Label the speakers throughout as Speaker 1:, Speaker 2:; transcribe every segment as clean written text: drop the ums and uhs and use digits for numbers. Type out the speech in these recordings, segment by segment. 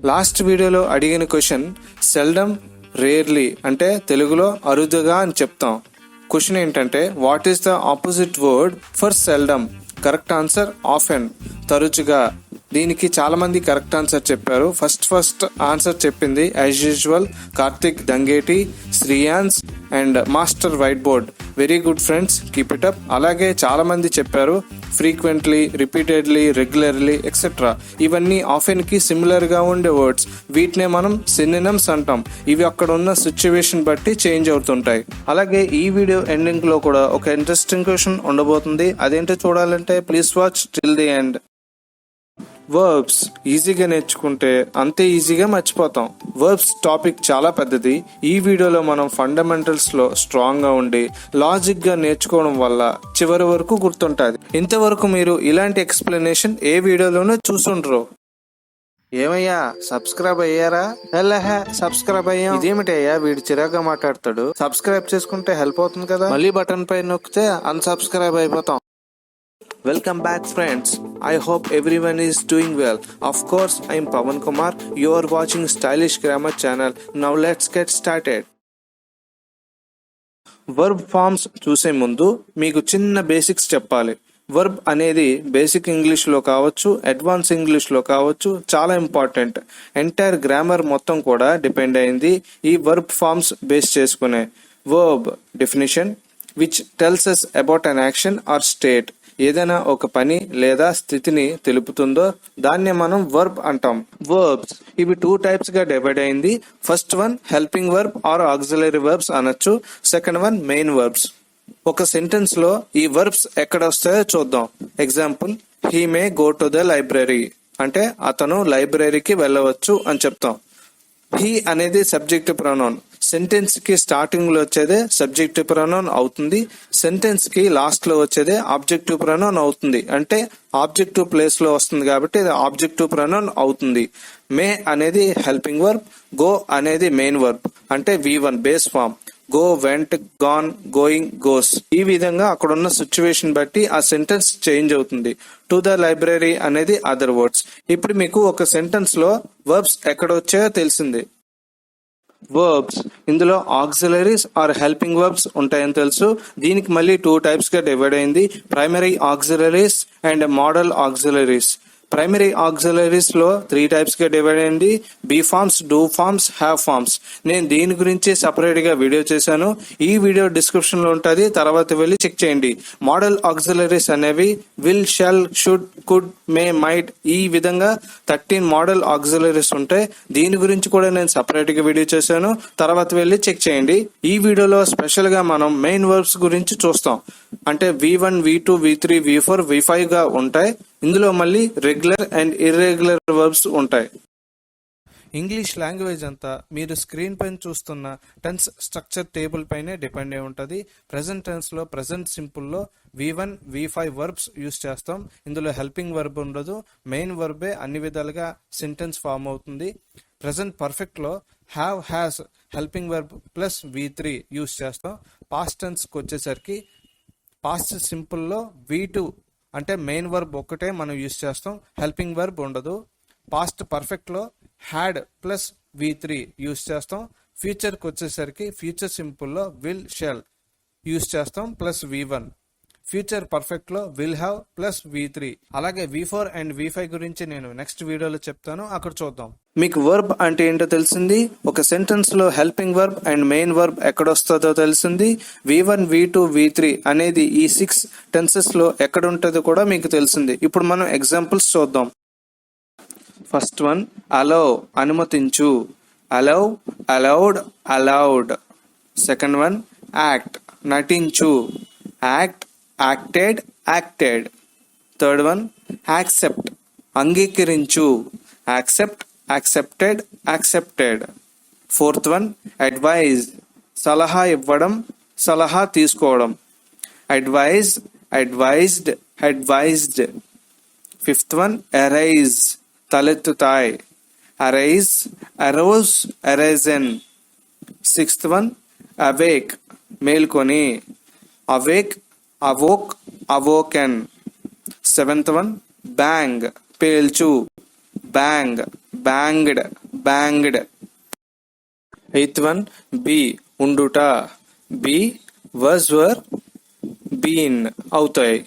Speaker 1: Last వీడియోలో అడిగిన question seldom, rarely అంటే తెలుగులో అరుదుగా అని చెప్తాం. క్వశ్చన్ ఏంటంటే what is the opposite word for seldom? Correct answer often, తరచుగా. దీనికి చాలా మంది కరెక్ట్ ఆన్సర్ చెప్పారు. ఫస్ట్ ఆన్సర్ చెప్పింది as usual Karthik Dangeti, Shreyans and master white board. Very good friends, keep it up. అలాగే చాలా మంది చెప్పారు ఫ్రీక్వెంట్లీ, రిపీటెడ్లీ, రెగ్యులర్లీ ఎక్సెట్రా. ఇవన్నీ ఆఫెన్ కి సిమిలర్ గా ఉండే వర్డ్స్. వీటినే మనం సినోనిమ్స్ అంటాం. ఇవి అక్కడ ఉన్న సిచ్యువేషన్ బట్టి చేంజ్ అవుతుంటాయి. అలాగే ఈ వీడియో ఎండింగ్ లో కూడా ఒక ఇంట్రెస్టింగ్ క్వశ్చన్ ఉండబోతుంది. అదేంటో చూడాలంటే please watch till the end. Verbs ఈజీగా నేర్చుకుంటే అంతే ఈజీగా మర్చిపోతాం. వర్బ్స్ టాపిక్ చాలా పెద్దది. ఈ వీడియోలో మనం ఫండమెంటల్స్ లో స్ట్రాంగ్ గా ఉండి లాజిక్ గా నేర్చుకోవడం వల్ల చివరి వరకు గుర్తుంటుంది. ఇంతవరకు మీరు ఇలాంటి ఎక్స్ప్లెనేషన్ ఏ వీడియోలోనూ చూసుండ్రు. ఏమయ్యా సబ్స్క్రైబ్ అయ్యారా? సబ్స్క్రైబ్ అయ్యా. ఇదేమిటయ్యా వీడు చిరాగ్గా మాట్లాడతాడు. సబ్స్క్రైబ్ చేసుకుంటే హెల్ప్ అవుతుంది కదా. మళ్ళీ బటన్ పై నొక్కితే అన్సబ్స్క్రైబ్ అయిపోతాం. Welcome back friends. I hope everyone is doing well. Of course, I am Pawan Kumar. You are watching Stylish Grammar channel. Now let's get started. Verb forms చూసే ముందు మీకు చిన్న బేసిక్స్ చెప్పాలి. వర్బ్ అనేది basic English లో కావచ్చు, advance English లో కావచ్చు, చాలా ఇంపార్టెంట్. ఎంటైర్ గ్రామర్ మొత్తం కూడా డిపెండ్ అయింది ఈ వర్బ్ ఫార్మ్స్ బేస్ చేసుకునే. Verb definition which tells us about an action or state. ఏదైనా ఒక పని లేదా స్థితిని తెలుపుతుందో దాన్నే మనం వర్బ్ అంటాం. వర్బ్స్ ఇవి 2 టైప్స్ గా డివైడ్ అయింది. First one helping verb or auxiliary verbs అనొచ్చు. Second one main verbs. ఒక సెంటెన్స్ లో ఈ వర్బ్స్ ఎక్కడ వస్తాయో చూద్దాం. Example, he may go to the library అంటే అతను లైబ్రరీకి వెళ్ళవచ్చు అని చెప్తాం. హీ అనేది సబ్జెక్టివ్ ప్రొనౌన్. సెంటెన్స్ కి స్టార్టింగ్ లో వచ్చేదే సబ్జెక్టివ్ ప్రొనౌన్ అవుతుంది. సెంటెన్స్ కి లాస్ట్ లో వచ్చేదే ఆబ్జెక్టివ్ ప్రొనౌన్ అవుతుంది. అంటే ఆబ్జెక్టివ్ ప్లేస్ లో వస్తుంది కాబట్టి ఇది ఆబ్జెక్టివ్ ప్రొనౌన్ అవుతుంది. మే అనేది హెల్పింగ్ వర్బ్, గో అనేది మెయిన్ వర్బ్ అంటే V1 base form. Go, went, gone, going, goes. ఈ విధంగా అక్కడున్న సిచ్యువేషన్ బట్టి ఆ సెంటెన్స్ చేంజ్ అవుతుంది. టు ద లైబ్రరీ అనేది అదర్ వర్డ్స్. ఇప్పుడు మీకు ఒక సెంటెన్స్ లో వర్బ్స్ ఎక్కడ వచ్చాయో తెలిసింది. వర్బ్స్ ఇందులో ఆక్సిలరీస్ ఆర్ హెల్పింగ్ వర్బ్స్ ఉంటాయని తెలుసు. దీనికి మళ్ళీ 2 టైప్స్ గా డివైడ్ అయింది. Primary auxiliaries and modal auxiliaries. Primary auxiliaries లో 3 టైప్స్ గా డివైడ్ అయింది. Be forms, do forms, have forms. నేను దీని గురించి సపరేట్ గా వీడియో చేశాను. ఈ వీడియో డిస్క్రిప్షన్ లో ఉంటుంది, తర్వాత వెళ్ళి చెక్ చేయండి. మోడల్ ఆక్సిలరీస్ అనేవి will, shall, should, could, May, might. ఈ విధంగా 13 మోడల్ ఆక్సిలరీస్ ఉంటాయి. దీని గురించి కూడా నేను సపరేట్ గా వీడియో చేశాను, తర్వాత వెళ్ళి చెక్ చేయండి. ఈ వీడియోలో స్పెషల్ గా మనం మెయిన్ వర్బ్స్ గురించి చూస్తాం. అంటే V1, V2, V3, V4, V5 గా ఉంటాయి. ఇందులో మళ్ళీ రెగ్యులర్ అండ్ ఇర్రెగ్యులర్ వర్బ్స్ ఉంటాయి. ఇంగ్లీష్ లాంగ్వేజ్ అంతా మీరు స్క్రీన్ పైన చూస్తున్న టెన్స్ స్ట్రక్చర్ టేబుల్ పైనే డిపెండ్ అయి ఉంటుంది. ప్రెసెంట్ టెన్స్ లో ప్రెసెంట్ సింపుల్ లో V1, V5 వర్బ్స్ యూస్ చేస్తాం. ఇందులో హెల్పింగ్ వర్బ్ ఉండదు. మెయిన్ వర్బే అన్ని విధాలుగా సెంటెన్స్ ఫామ్ అవుతుంది. ప్రెసెంట్ పర్ఫెక్ట్ లో have, has, helping verb plus V3 use చేస్తాం. పాస్ట్ టెన్స్ కి వచ్చేసరికి పాస్ట్ సింపుల్ లో V2 అంటే మెయిన్ వర్బ్ ఒక్కటే మనం యూస్ చేస్తాం, హెల్పింగ్ వర్బ్ ఉండదు. పాస్ట్ పర్ఫెక్ట్ లో హ్యాడ్ ప్లస్ V3 యూస్ చేస్తాం. ఫ్యూచర్ కి వచ్చేసరికి ఫ్యూచర్ సింపుల్ లో విల్, షెల్ యూస్ చేస్తాం ప్లస్ V1. ఫ్యూచర్ పర్ఫెక్ట్ లో విల్ హ్యావ్ ప్లస్ V3. అలాగే V4 అండ్ V5 గురించి నేను నెక్స్ట్ వీడియోలో చెప్తాను, అక్కడ చూద్దాం. మీకు వర్బ్ అంటే ఏంటో తెలిసింది. ఒక సెంటెన్స్ లో helping verb and main verb ఎక్కడొస్తుందో తెలిసింది. V1, V2, V3 అనేది ఈ 6 టెన్సెస్ లో ఎక్కడ ఉంటుందో కూడా మీకు తెలిసింది. ఇప్పుడు మనం ఎగ్జాంపుల్స్ చూద్దాం. ఫస్ట్ వన్ అలౌ, అనుమతించు. Allow, allowed, allowed. Second one act, నటించు. Act, acted, acted. Third one accept, అంగీకరించు. Accept, accepted, accepted. Fourth one advise, సలహా ఇవ్వడం, సలహా తీసుకోవడం. Advise, advised, advised. Fifth one arise, తలెత్తుతాయి. Arise, arose, arisen. Sixth one awake, మేల్కొని. Awake, awoke, awoken. Seventh one bang, పేల్చు. bang, banged, banged. Eighth one, be, unduta, be, was, were, been, అవుతాయి.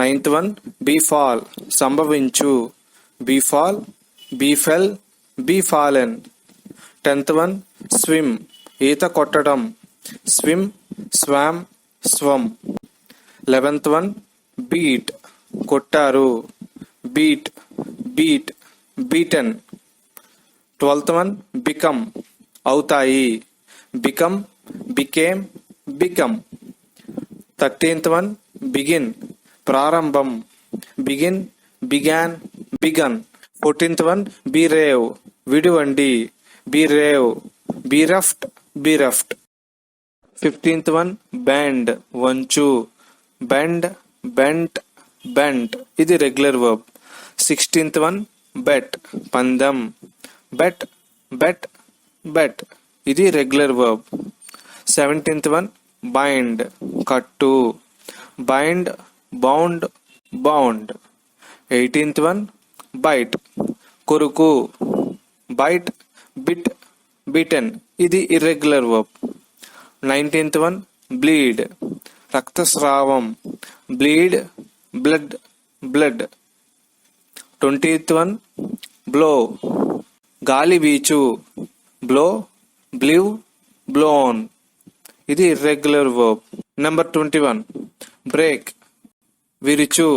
Speaker 1: Ninth one, befall, సంభవించు, befall, befell, befallen. Tenth one, swim, ఈత కొట్టడం, swim, swam, swum. 11th one, beat, కొట్టారు, beat, beat, beaten. 12th one, become, అవుతాయి, become, became, become. 13th one, begin, ప్రారంభం, begin, began, begun. 14th one, berave, విడువండి, berave, bereft, bereft. 15th one, bend, వంచు, bend, bent, bent. ఇది regular verb. 16th one, bet, పందెం, bet, bet, bet. ఇది regular verb. 17th one, bind, కట్టు, bind, bound, bound. 18th one, bite, కొరుకు, bite, bit, bitten. ఇది irregular verb. 19th one, bleed, రక్తస్రావం, bleed, blood, blood. 20th one, blow, గాలి వీచు, blow, blew, blown. ఇది irregular verb. Number 21, break, విరుచు,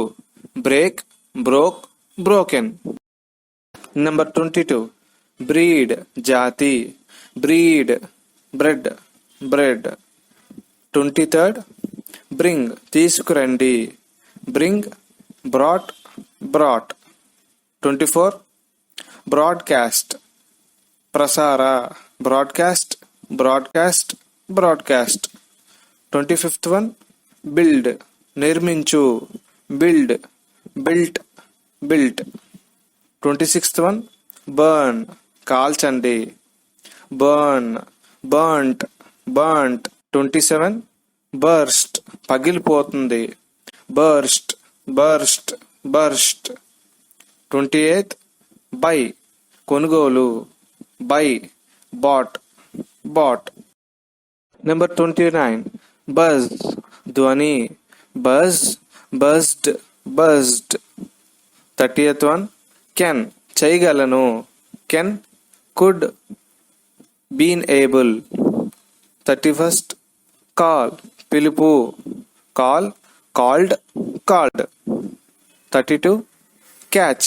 Speaker 1: break, broke, broken. Number 22, breed, జాతి, breed, bread, bread. 23rd, bring, తీసుకురండి, bring, brought, brought. 24, broadcast, ప్రసార, broadcast, broadcast, broadcast. 25th one, build, నిర్మించు, build, built, built. 26th one, burn, కాల్చండి, burn, burnt, burnt. 27, burst, పగిలిపోతుంది, burst, burst, burst. 28th, buy, కొనుగోలు, buy, bought, bought. Number 29, buzz, ధ్వని, buzz, buzzed, buzzed. 30th one, can, చేయగలను, can, could, been able. 31st, call, పిలుపు, call, called, called. 32, catch,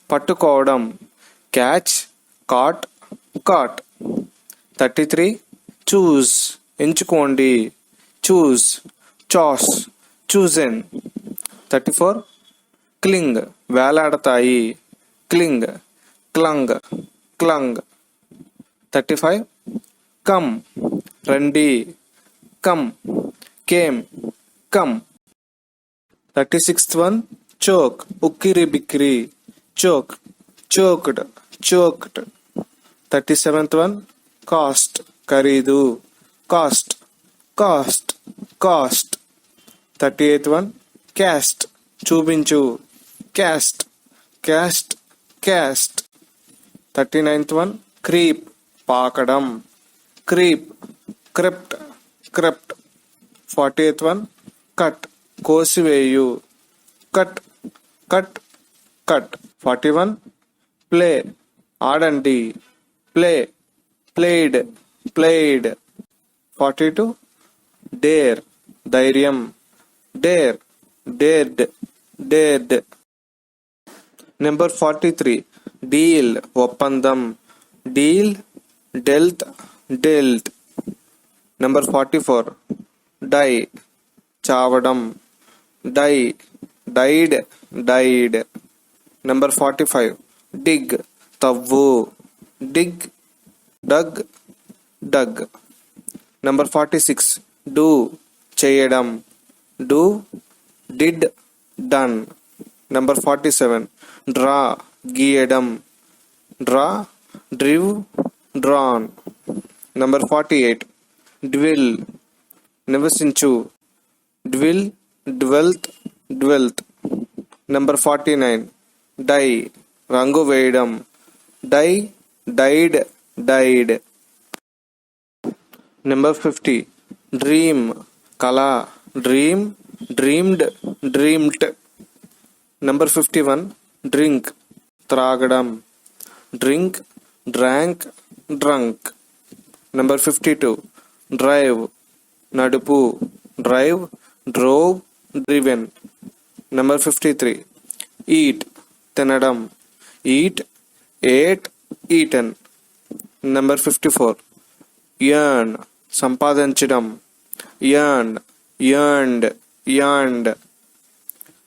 Speaker 1: పట్టుకోవడం, catch, caught, caught. 33, choose, ఎంచుకోండి, choose, chose, chosen. 34, cling, వేలాడతాయి, cling, clung, clung. 35, come, రండి, come, came, come. 36th one, choke, ఉక్కిరి బిక్కిరి, choke, choked, choked. 37th one, cost, ఖరీదు, cost, cost, cost. 38th one, cast, చూపించు, cast, cast, cast. 39th one, creep, పాకడం, creep, crept, crept. 40th one, cut, కోసివేయు, cut, cut, cut. 41, play, ఆడండి, play, played, played. 42, dare, ధైర్యం, dare, dared, dared. Number 43, deal, ఒప్పందం, deal, dealt, dealt. Number 44, die, చావడం, die, died, died. Number 45, dig, తవ్వు, dig, dug, dug. Number 46, do, చేయడం, do, did, done. Number 47, draw, గీయడం, draw, drew, drawn. Number 48, dwell, నివసించు, dwell, dwelt, dwelt. Number 49, die, రంగు వేయడం. Dye, dyed, dyed. Number 50 dream, కళ. Dream, dreamed, dreamed. Number 51 drink, త్రాగడం. Drink, drank, drunk. Number 52 drive, నడుపు. Drive, drove, driven. Number 53 eat, తినడం. Eat, ate, eaten. Number 54 earn, సంపాదించడం. Earn, earned, earned.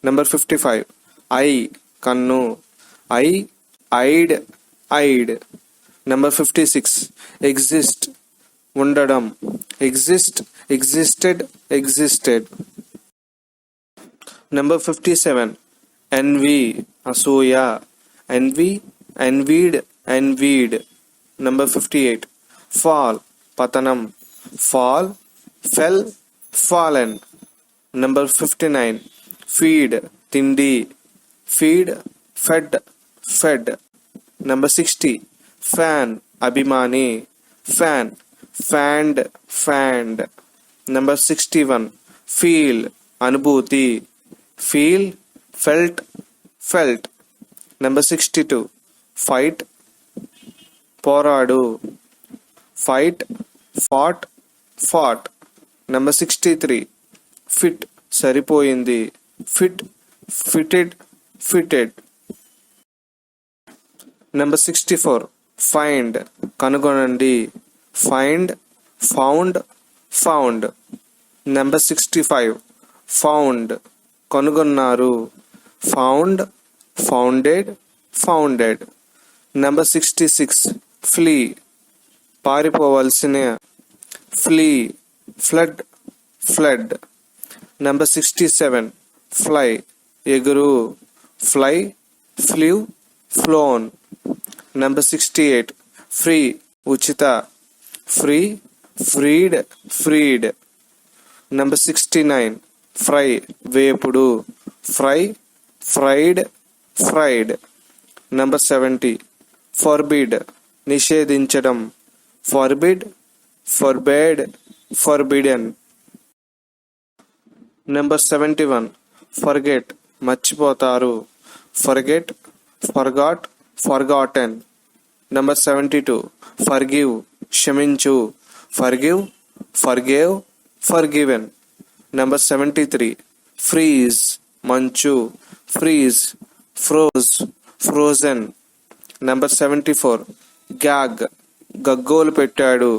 Speaker 1: Number 55 eye, కన్ను. Eye, eyed, eyed. Number 56 exist, ఉండడం. Exist, existed, existed. Number 57 envy, అసూయ. Envy, envied, envied. Number 58 fall, పతనం. Fall, fell, fallen. Number 59 feed, తిండి. Feed, fed, fed. Number 60 fan, అభిమాని. Fan, fanned, fanned. Number 61 feel, అనుభూతి. Feel, felt, felt. Number 62 fight, పోరాడు. Fight, fought, fought. Number 63 fit, సరిపోయింది. Fit, fitted, fitted. Number 64 find, కనుగొనండి. Find, found, found. Number 65 found, కనుగొన్నారు. Found, founded, founded. Number 66 flee, పారిపోవలసిన. Flee, fled, fled. Number 67 fly, ఎగురు. Fly, flew, flown. Number 68 free, ఉచిత. Free, freed, freed. Number 69 fry, వేపుడు. Fry, fried, fried. Number 70 forbid, నిషేధించడం. Forbid, forbade, forbidden. Number 71 forget, మర్చిపోతారు. Forget, forgot, forgotten. Number 72 forgive, క్షమించు. Forgive, forgave, forgiven. Number 73 freeze, మంచు. Freeze, froze, frozen. Number 74 gag, గగ్గోలు పెట్టాడు.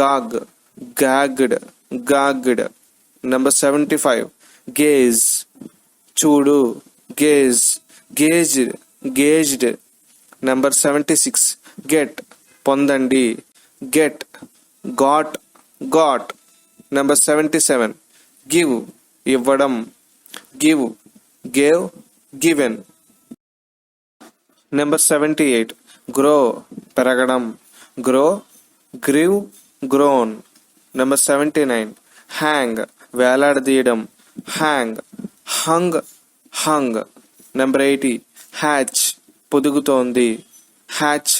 Speaker 1: Gag, gagged, gagged. Number 75 gaze, చూడు. Gaze, gazed, gazed. Number 76 get, పొందండి. Get, got, got. Number 77 give, ఇవ్వడం. Give, gave, given. Number 78 grow, పెరగడం. Grow, grew, grown. Number 79 hang, వేలాడదీయడం. Hang, hung, hung. Number 80 hatch, పొదుగుతోంది. Hatch,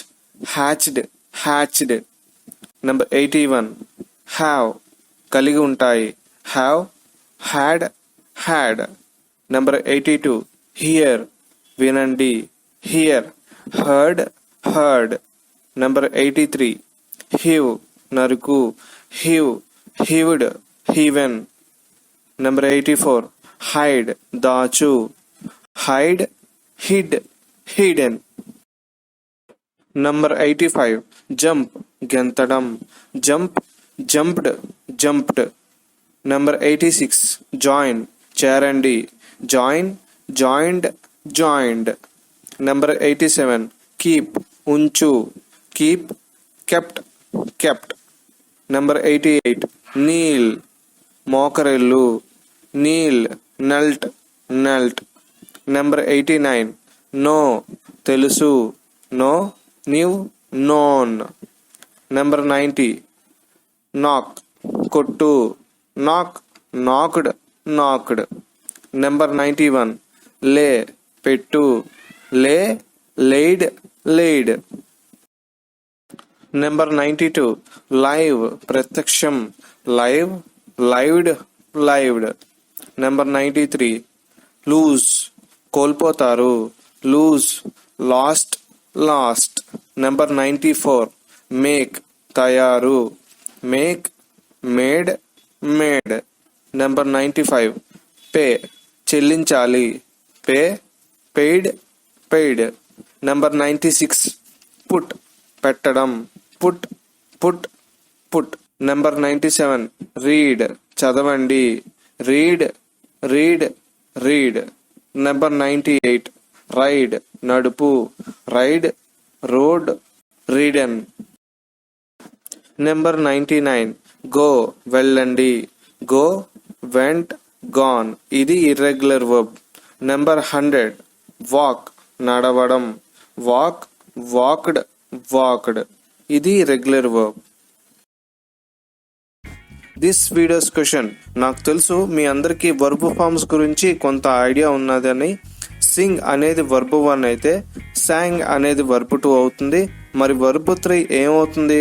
Speaker 1: hatched, hatched. Number 81 have, కలిగి ఉంటాయి. Have, had, had. Number 82 hear, వినండి. Hear, heard, heard. Number 83 hew, నరుకు. Hew, hewed, hewn. Number 84 hide, దాచు. Hide, hid, hidden. Number 85 jump, గెంతడం. Jump, jumped, jumped. Number 86 join, చేరండి. Join, joined, joined. Number 87 keep, ఉంచు. Keep, kept, kept. Number 88 kneel, మోకరెల్లు. Kneel, knelt, knelt. Number 89 know, తెలుసు. Know, knew, known. Number 90 knock, కొట్టు. నాక్, knocked, knocked. Number 91 లే, పెట్టు. లే, laid, laid. Number 92, live, pratyaksham, live, lived, lived. Number 93, lose, కోల్పోతారు, lose, lost, lost. Number 94, make, తయారు, make, made, made. Number 95, pay, చెల్లించాలి, pay, paid, paid. Number 96, put, పెట్టడం, put, put, put. Number 97, read, చదవండి, read, read, read. Number 98, ride, నడుపు, ride, rode, ridden. Number 99, go, వెళ్ళండి, go, went, gone. ఇది irregular verb. Number 100, walk, నడవడం, walk, walked, walked. ఇది regular verb. This videos question. నాకు తెలుసు మీ అందరికీ వర్బ్ ఫార్మ్స్ గురించి కొంత ఐడియా ఉన్నదని. సింగ్ అనేది వర్బ్ 1 అయితే సాంగ్ అనేది వర్బ్ 2 అవుతుంది. మరి వర్బ్ 3 ఏమవుతుంది?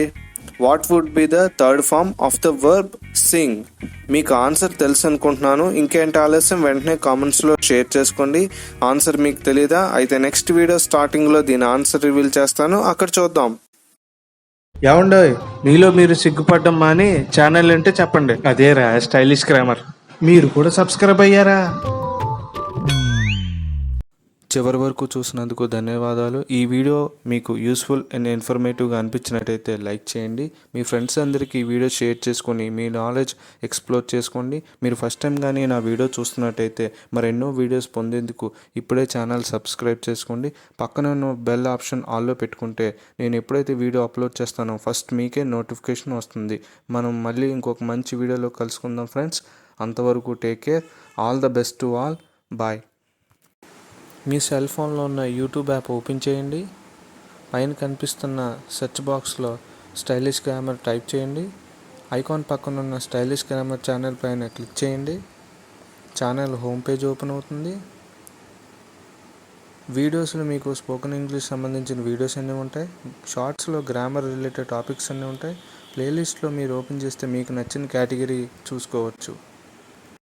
Speaker 1: What would be the third form of the verb sing? మీకు ఆన్సర్ తెలుసు అనుకుంటున్నాను. ఇంకేంటి ఆలస్యం, వెంటనే కామెంట్స్లో షేర్ చేసుకోండి. ఆన్సర్ మీకు తెలీదా? అయితే నెక్స్ట్ వీడియో స్టార్టింగ్లో దీని ఆన్సర్ రివీల్ చేస్తాను, అక్కడ చూద్దాం. ఏమండో, మీలో మీరు సిగ్గుపడ్డం మాని ఛానల్ అంటే చెప్పండి. అదేరా స్టైలిష్ గ్రామర్. మీరు కూడా సబ్స్క్రైబ్ అయ్యారా? చివరి వరకు చూసినందుకు ధన్యవాదాలు. ఈ వీడియో మీకు యూస్ఫుల్ అండ్ ఇన్ఫర్మేటివ్గా అనిపించినట్టయితే లైక్ చేయండి. మీ ఫ్రెండ్స్ అందరికీ ఈ వీడియో షేర్ చేసుకొని మీ నాలెడ్జ్ ఎక్స్ప్లోర్ చేసుకోండి. మీరు ఫస్ట్ టైం కానీ నా వీడియో చూస్తున్నట్టయితే మరెన్నో వీడియోస్ పొందేందుకు ఇప్పుడే ఛానల్ సబ్స్క్రైబ్ చేసుకోండి. పక్కన ఉన్న బెల్ ఆప్షన్ ఆల్లో పెట్టుకుంటే నేను ఎప్పుడైతే వీడియో అప్లోడ్ చేస్తానో ఫస్ట్ మీకే నోటిఫికేషన్ వస్తుంది. మనం మళ్ళీ ఇంకొక మంచి వీడియోలో కలుసుకుందాం ఫ్రెండ్స్. అంతవరకు take care. All the best to all. Bye. మీ సెల్ ఫోన్లో ఉన్న యూట్యూబ్ యాప్ ఓపెన్ చేయండి. పైన కనిపిస్తున్న సెర్చ్ బాక్స్లో స్టైలిష్ గ్రామర్ టైప్ చేయండి. ఐకాన్ పక్కన ఉన్న స్టైలిష్ గ్రామర్ ఛానల్ పైన క్లిక్ చేయండి. ఛానల్ హోమ్ పేజ్ ఓపెన్ అవుతుంది. వీడియోస్లో మీకు స్పోకెన్ ఇంగ్లీష్ సంబంధించిన వీడియోస్ అన్నీ ఉంటాయి. షార్ట్స్లో గ్రామర్ రిలేటెడ్ టాపిక్స్ అన్నీ ఉంటాయి. ప్లేలిస్ట్లో మీరు ఓపెన్ చేస్తే మీకు నచ్చిన కేటగిరీ చూసుకోవచ్చు.